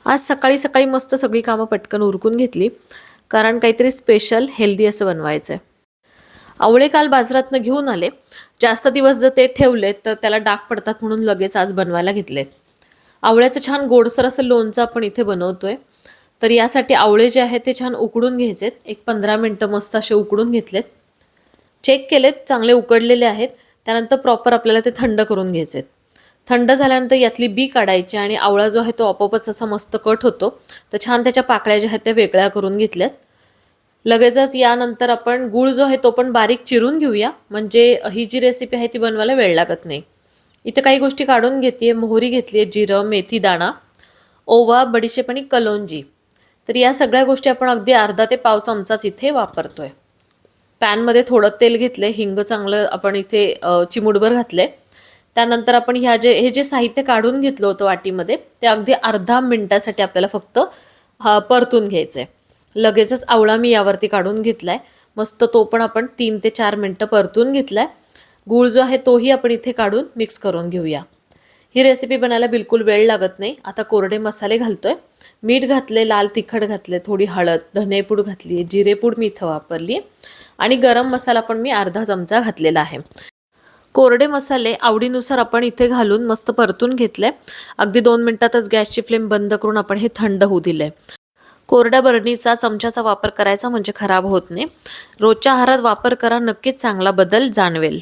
आज सकाळी सकाळी मस्त सगळी कामं पटकन उरकून घेतली, कारण काहीतरी स्पेशल हेल्दी असं बनवायचं आहे. आवळे काल बाजारातनं घेऊन आले. जास्त दिवस जर ते ठेवले तर त्याला डाग पडतात, म्हणून लगेच आज बनवायला घेतलेत. आवळ्याचं छान गोडसर असं लोणचं आपण इथे बनवतोय. तर यासाठी आवळे जे आहेत ते छान उकडून घ्यायचेत. एक 15 मिनटं मस्त असे उकडून घेतलेत. चेक केलेत, चांगले उकडलेले आहेत. त्यानंतर प्रॉपर आपल्याला ते थंड करून घ्यायचेत. थंड झाल्यानंतर यातली बी काढायची आणि आवळा जो आहे तो आपोआपच असा मस्त कट होतो. तर छान त्याच्या पाकळ्या ज्या आहेत त्या वेगळ्या करून घेतल्यात. लगेचच यानंतर आपण गूळ जो आहे तो पण बारीक चिरून घेऊया, म्हणजे ही जी रेसिपी आहे ती बनवायला वेळ लागत नाही. इथे काही गोष्टी काढून घेते. मोहरी घेतली आहे, जिरं, मेथी दाणा, ओवा, बडीशेप आणि कलोंजी. तर या सगळ्या गोष्टी आपण अगदी अर्धा ते पाव चमचाच इथे वापरतोय. पॅनमध्ये थोडं तेल घेतलं, हिंग चांगलं आपण इथे चिमूटभर घातले. त्यानंतर आपण हे जे साहित्य काढून घेतलं होतं वाटीमध्ये, ते अगदी अर्धा मिनिटासाठी आपल्याला फक्त परतून घ्यायचं आहे. लगेचच आवळा मी यावरती काढून घेतलाय. मस्त तो पण आपण 3 ते 4 मिनटं परतून घेतलाय. गूळ जो आहे तोही आपण इथे काढून मिक्स करून घेऊया. ही रेसिपी बनायला बिलकुल वेळ लागत नाही. आता कोरडे मसाले घालतोय. मीठ घातले, लाल तिखट घातले, थोडी हळद, धनेपूड घातली आहे, जिरेपूड मी इथं वापरली आहे आणि गरम मसाला पण मी अर्धा चमचा घातलेला आहे. कोरडे मसाले आवडीनुसार आपण इथे घालून मस्त परतून घेतले. अगदी 2 मिनिटातच गॅसची फ्लेम बंद करून आपण हे थंड होऊ दिले. कोरड्या बरणीचा चमच्याचा वापर करायचा, म्हणजे खराब होत नाही. रोजच्या आहारात वापर करा, नक्कीच चांगला बदल जाणवेल.